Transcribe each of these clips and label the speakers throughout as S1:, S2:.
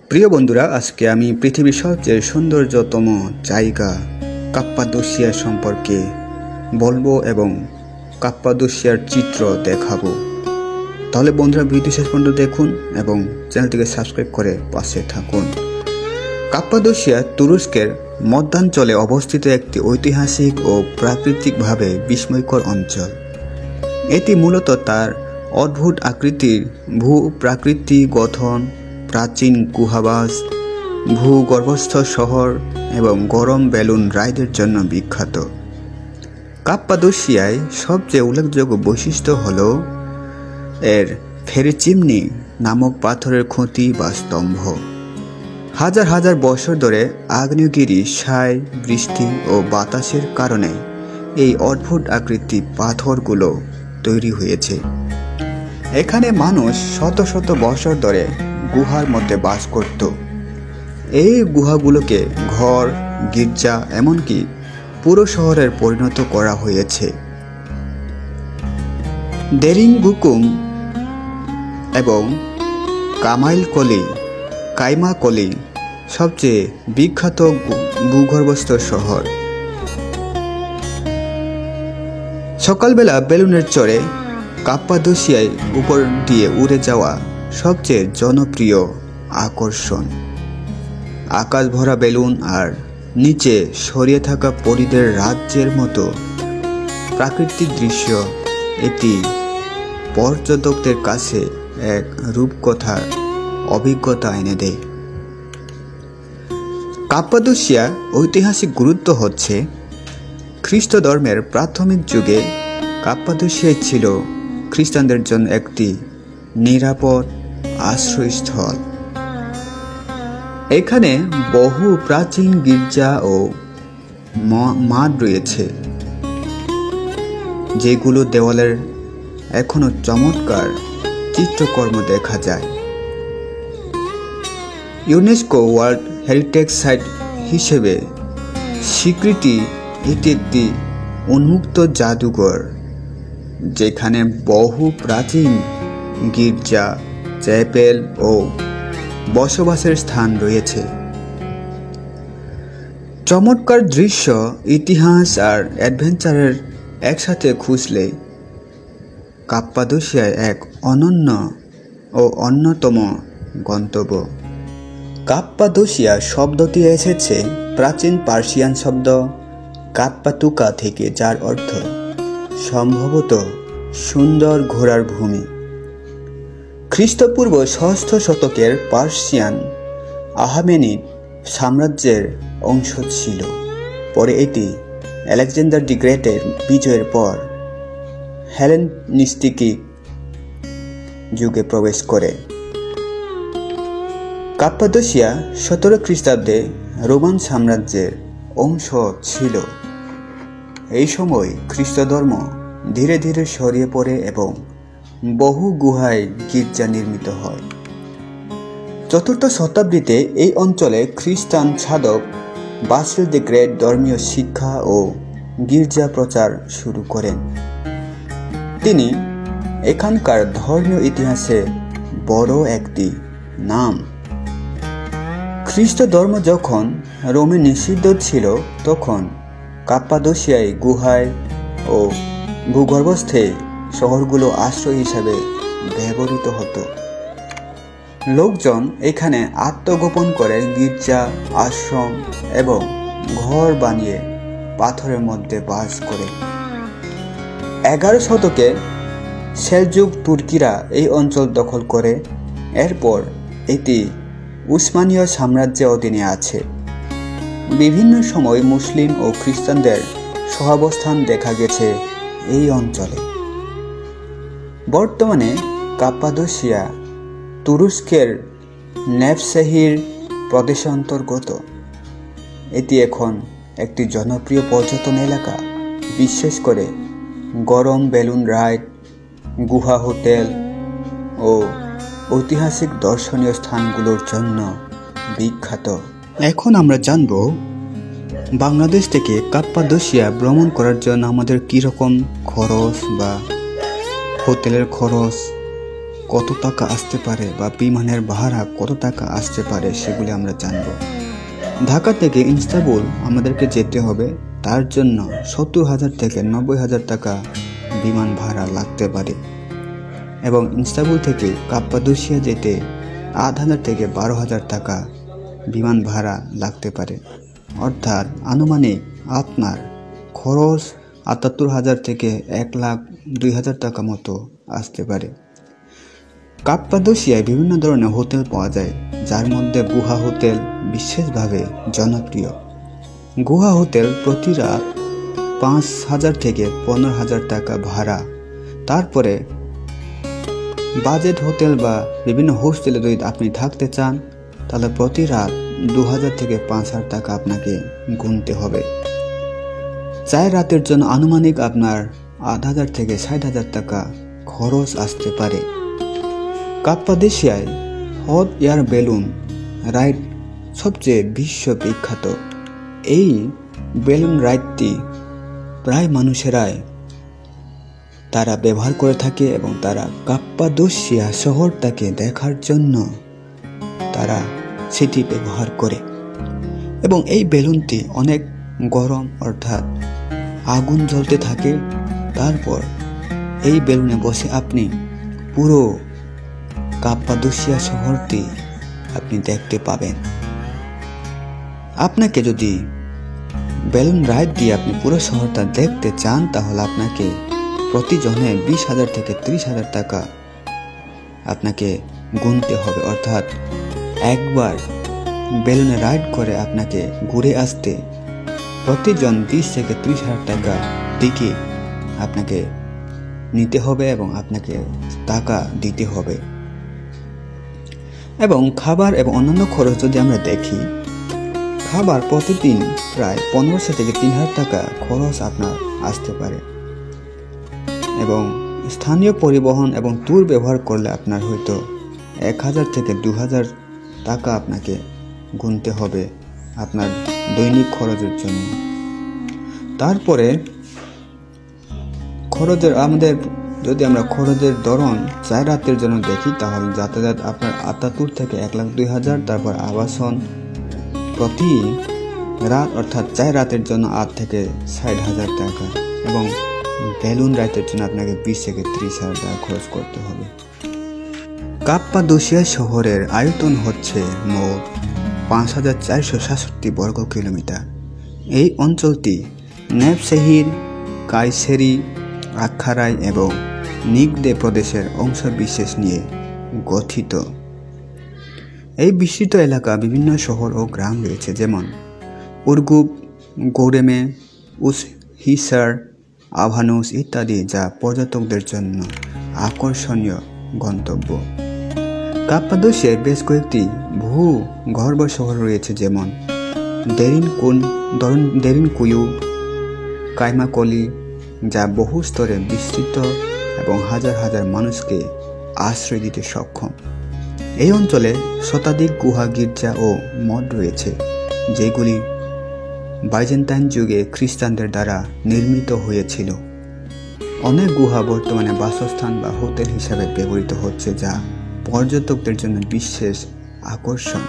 S1: প্রিয় বন্ধুরা, আজকে আমি পৃথিবীর সবচেয়ে সৌন্দর্যতম জায়গা কাপ্পাদোসিয়া সম্পর্কে বলবো এবং কাপ্পাদোসিয়ার চিত্র দেখাবো। তাহলে বন্ধুরা, ভিডিও শেষ পর্যন্ত দেখুন এবং চ্যানেলটিকে সাবস্ক্রাইব করে পাশে থাকুন। কাপ্পাদোসিয়া তুরস্কের মধ্যাঞ্চলে অবস্থিত একটি ঐতিহাসিক ও প্রাকৃতিকভাবে বিস্ময়কর অঞ্চল। এটি মূলত তার অদ্ভুত আকৃতির ভূ-প্রাকৃতিক গঠন, প্রাচীন গুহাবাস, ভূগর্ভস্থ শহর এবং গরম বেলুন রাইডের জন্য বিখ্যাত। কাপ্পাদোসিয়ায় সবচেয়ে উল্লেখযোগ্য বৈশিষ্ট্য হল এর ফেরি চিমনি নামক পাথরের খুঁটি বা স্তম্ভ। হাজার হাজার বছর ধরে আগ্নেয়গিরি, ছাই, বৃষ্টি ও বাতাসের কারণে এই অদ্ভুত আকৃতির পাথরগুলো তৈরি হয়েছে। এখানে মানুষ শত শত বছর ধরে গুহার মধ্যে বাস করত। এই গুহাগুলোকে ঘর, গির্জা, এমনকি পুরো শহরের পরিণত করা হয়েছে। দেরিংবুকুম এবং কাইমাকলি সবচেয়ে বিখ্যাত ভূগর্ভস্থ শহর। সকালবেলা বেলুনের চড়ে কাপ্পাদোসিয়ায় উপর দিয়ে উড়ে যাওয়া সবচেয়ে জনপ্রিয় আকর্ষণ। আকাশ ভরা বেলুন আর নিচে ছড়িয়ে থাকা পরীদের রাজ্যের মতো প্রাকৃতিক দৃশ্য এটি পর্যটকদের কাছে এক রূপকথার অভিজ্ঞতা এনে দেয়। কাপ্পাদোসিয়া ঐতিহাসিক গুরুত্ব হচ্ছে, খ্রিস্ট ধর্মের প্রাথমিক যুগে কাপ্পাদোসিয়ায় ছিল খ্রিস্টানদের জন্য একটি নিরাপদ আশ্রয়স্থল। এখানে বহু প্রাচীন গির্জা ও মাঠ রয়েছে, যেগুলো দেওয়ালের এখনো চমৎকার চিত্রকর্ম দেখা যায়। ইউনেস্কো ওয়ার্ল্ড হেরিটেজ সাইট হিসেবে স্বীকৃতি এটি একটি উন্মুক্ত জাদুঘর, যেখানে বহু প্রাচীন গির্জা, চ্যাপেল ও বসবাসের স্থান রয়েছে। চমৎকার দৃশ্য, ইতিহাস আর অ্যাডভেঞ্চারের একসাথে খুঁজলে কাপ্পাদোসিয়া এক অনন্য ও অন্যতম গন্তব্য। কাপ্পাদোসিয়া শব্দটি এসেছে প্রাচীন পার্সিয়ান শব্দ কাপ্পাতুকা থেকে, যার অর্থ সম্ভবত সুন্দর ঘোড়ার ভূমি। খ্রিস্টপূর্ব ৬ষ্ঠ শতকের পার্সিয়ান আহামেনিড সাম্রাজ্যের অংশ ছিল। পরে এটি আলেকজান্ডার দি গ্রেটের বিজয়ের পর হেলেনিস্টিক যুগে প্রবেশ করে। কাপ্পাদোসিয়া ১৭ খ্রিস্টাব্দে রোমান সাম্রাজ্যের অংশ ছিল। এই সময় খ্রিস্ট ধর্ম ধীরে ধীরে ছড়িয়ে পড়ে এবং বহু গুহায় গির্জা নির্মিত হয়। ৪র্থ শতাব্দীতে এই অঞ্চলে খ্রিস্টান সাধক বাসিল দ্য গ্রেট ধর্মীয় শিক্ষা ও গির্জা প্রচার শুরু করেন। তিনি এখানকার ধর্মীয় ইতিহাসে বড় একটি নাম। খ্রিস্ট ধর্ম যখন রোমে নিষিদ্ধ ছিল, তখন কাপ্পাদোসিয়ায় গুহায় ও ভূগর্ভস্থে শহরগুলো আশ্রয় হিসাবে ব্যবহৃত হতো। লোকজন এখানে আত্মগোপন করে গির্জা, আশ্রম এবং ঘর বানিয়ে পাথরের মধ্যে বাস করে। ১১ শতকে সেলজুক তুর্কিরা এই অঞ্চল দখল করে। এরপর এটি উসমানীয় সাম্রাজ্যের অধীনে আছে। বিভিন্ন সময় মুসলিম ও খ্রিস্টানদের সহাবস্থান দেখা গেছে এই অঞ্চলে। বর্তমানে কাপ্পাদোসিয়া তুরস্কের নেভশehir প্রদেশের অন্তর্গত। এটি এখন একটি জনপ্রিয় পর্যটন এলাকা, বিশেষ করে গরম বেলুন রাইড, গুহা হোটেল ও ঐতিহাসিক দর্শনীয় স্থানগুলোর জন্য বিখ্যাত। এখন আমরা জানব বাংলাদেশ থেকে কাপ্পাদোসিয়া ভ্রমণ করার জন্য আমাদের কীরকম খরচ বা হোটেলের খরচ কত টাকা আসতে পারে বা বিমানের ভাড়া কত টাকা আসতে পারে সেগুলি আমরা জানব। ঢাকা থেকে ইস্তাম্বুল আমাদেরকে যেতে হবে, তার জন্য 70,000 থেকে 90,000 টাকা বিমান ভাড়া লাগতে পারে এবং ইস্তাম্বুল থেকে কাপ্পাদোসিয়া যেতে 8,000 থেকে 12,000 টাকা বিমান ভাড়া লাগতে পারে। অর্থাৎ আনুমানিক আপনার খরচ 78,000 থেকে 1,02,000 টাকা মতো আসতে পারে। কাপ্পাদোসিয়ায় বিভিন্ন ধরনের হোটেল পাওয়া যায়, যার মধ্যে গুহা হোটেল বিশেষভাবে জনপ্রিয়। গুহা হোটেল প্রতি রাত 5,000 থেকে 15,000 টাকা ভাড়া। তারপরে বাজেট হোটেল বা বিভিন্ন হোস্টেলে যদি আপনি থাকতে চান তাহলে প্রতি রাত 2,000 থেকে 5,000 টাকা আপনাকে গুনতে হবে। 4 রাতের জন্য আনুমানিক আপনার 8,000 থেকে 60,000 টাকা খরচ আসতে পারে। কাপ্পাদোসিয়ায় হট এয়ার বেলুন রাইড সবচেয়ে বিশ্ববিখ্যাত। এই বেলুন রাইডটি প্রায় মানুষেরাই তারা ব্যবহার করে থাকে এবং তারা কাপ্পাদোসিয়া শহরটাকে দেখার জন্য তারা সেটি ব্যবহার করে এবং এই বেলুনটি অনেক গরম, অর্থাৎ আগুন জ্বলতে থাকে। তারপর এই বেলুনে বসে আপনি পুরো কাপ্পাদোসিয়া শহরটি আপনি দেখতে পাবেন। আপনাকে যদি বেলুন রাইড দিয়ে আপনি পুরো শহরটা দেখতে চান তাহলে আপনাকে প্রতিজনে 20,000 থেকে 30,000 টাকা আপনাকে গুনতে হবে। অর্থাৎ একবার বেলুনে রাইড করে আপনাকে ঘুরে আসতে প্রতিজন 20 থেকে 30,000 টাকা টিকিট আপনাকে নিতে হবে এবং আপনাকে টাকা দিতে হবে। এবং খাবার এবং অন্যান্য খরচ যদি আমরা দেখি, খাবার প্রতিদিন প্রায় 1500 থেকে 3,000 টাকা খরচ আপনার আসতে পারে এবং স্থানীয় পরিবহন এবং ট্যুর ব্যবহার করলে আপনার হয়তো 1,000 থেকে 2,000 টাকা আপনাকে গুনতে হবে আপনার দৈনিক খরচের জন্য। তারপরে যদি আমরা খরচের ধরন 4 রাতের জন্য দেখি তাহলে যাতায়াত আপনার 78 থেকে 1,02,000, তারপর আবাসন প্রতি রাত অর্থাৎ 4 রাতের জন্য 8 থেকে 60,000 টাকা এবং বেলুন রাইডের জন্য আপনাকে 20 থেকে 30,000 টাকা খরচ করতে হবে। কাপ্পাদোসিয়া শহরের আয়তন হচ্ছে মোট 5,467 বর্গ কিলোমিটার। এই অঞ্চলটি নেভশehir, কায়সেরি, আক্কারাই এবং নিগদে প্রদেশের অংশবিশেষ নিয়ে গঠিত। এই বিস্তৃত এলাকা বিভিন্ন শহর ও গ্রাম রয়েছে, যেমন উরগুপ, গৌরেমে, উসহিসার, আভানুস ইত্যাদি, যা পর্যটকদের জন্য আকর্ষণীয় গন্তব্য। কাপ্পাদোসিয়ায় বেশ কয়েকটি ভূগর্ভ শহর রয়েছে, যেমন দেরিনকুয়ু, কাইমাকলি, যা বহু স্তরে বিস্তৃত এবং হাজার হাজার মানুষকে আশ্রয় দিতে সক্ষম। এই অঞ্চলে শতাধিক গুহা, গির্জা ও মঠ রয়েছে, যেগুলি বাইজেন্টাইন যুগে খ্রিস্টানদের দ্বারা নির্মিত হয়েছিল। অনেক গুহা বর্তমানে বাসস্থান বা হোটেল হিসাবে ব্যবহৃত হচ্ছে, যা পর্যটকদের জন্য বিশেষ আকর্ষণ।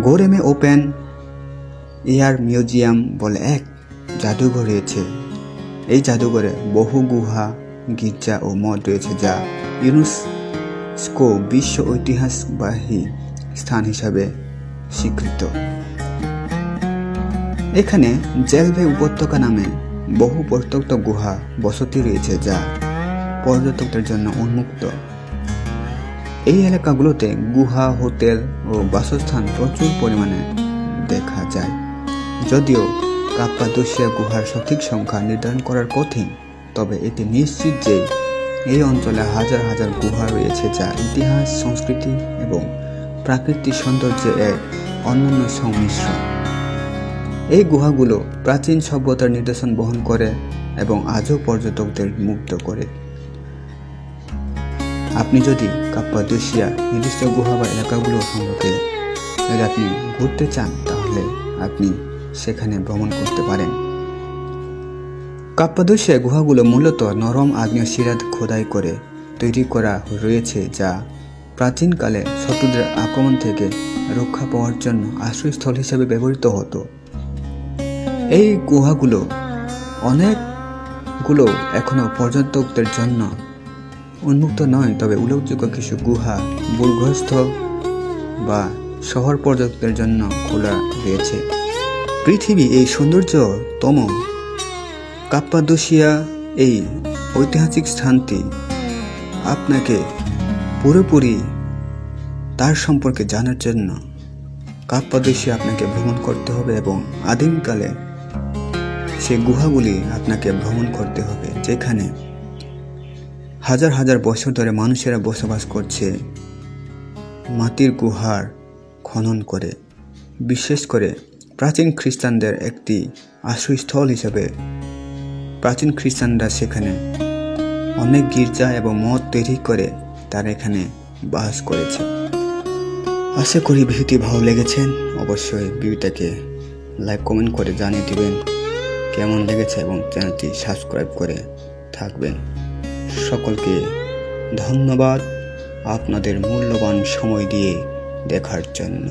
S1: গৌরেমে ওপেন এয়ার মিউজিয়াম বলে এক জাদুঘর রয়েছে। এই জাদুঘরে বহু গুহা, গির্জা ও মঠ রয়েছে, যা ইউনেস্কো বিশ্ব ঐতিহ্যবাহী স্থান হিসাবে স্বীকৃত। এখানে জেলভে উপত্যকা নামে বহু প্রত্যন্ত গুহা বসতি রয়েছে, যা পর্যটকদের জন্য উন্মুক্ত। এই এলাকাগুলোতে গুহা, হোটেল ও বাসস্থান প্রচুর পরিমাণে দেখা যায়। যদিও কাপ্পাদোসিয়া গুহার সঠিক সংখ্যা নির্ধারণ করার কঠিন, তবে এটি নিশ্চিত যে এই অঞ্চলে হাজার হাজার গুহা রয়েছে, যা ইতিহাস, সংস্কৃতি এবং প্রাকৃতিক সৌন্দর্যের এক অনন্য সংমিশ্রণ। এই গুহাগুলো প্রাচীন সভ্যতার নিদর্শন বহন করে এবং আজও পর্যটকদের মুগ্ধ করে। আপনি যদি কাপ্পাদোসিয়া নির্দিষ্ট গুহা বা এলাকাগুলো সম্পর্কে যদি আপনি ঘুরতে চান তাহলে আপনি সেখানে ভ্রমণ করতে পারেন। কাপ্পাদোসিয়া গুহাগুলো মূলত নরম আগ্নেয় শিলা খোদাই করে তৈরি করা রয়েছে, যা প্রাচীনকালে শত্রুদের আক্রমণ থেকে রক্ষা পাওয়ার জন্য আশ্রয়স্থল হিসেবে ব্যবহৃত হতো। এই গুহাগুলো অনেকগুলো এখনও পর্যটকদের জন্য উন্মুক্ত নয়, তবে উল্লেখযোগ্য কিছু গুহা ভূগর্ভস্থ বা শহর পর্যটকদের জন্য খোলা রয়েছে। পৃথিবী এই সৌন্দর্যতম কাপ্পাদোসিয়া এই ঐতিহাসিক স্থানটি আপনাকে পুরোপুরি তার সম্পর্কে জানার জন্য কাপ্পাদোসিয়া আপনাকে ভ্রমণ করতে হবে এবং আদিমকালে সেই গুহাগুলি আপনাকে ভ্রমণ করতে হবে, যেখানে হাজার হাজার বছর ধরে মানুষেরা বসবাস করছে মাটির গুহার খনন করে। বিশেষ করে প্রাচীন খ্রিস্টানদের একটি আশ্রয়স্থল হিসেবে প্রাচীন খ্রিস্টানরা সেখানে অনেক গির্জা এবং মঠ তৈরি করে তারা এখানে বাস করেছে। আশা করি ভিডিওটি ভালো লেগেছেন। অবশ্যই ভিডিওটাকে লাইক কমেন্ট করে জানিয়ে দিবেন কেমন লেগেছে এবং চ্যানেলটি সাবস্ক্রাইব করে থাকবেন। সকলকে ধন্যবাদ আপনাদের মূল্যবান সময় দিয়ে দেখার জন্য।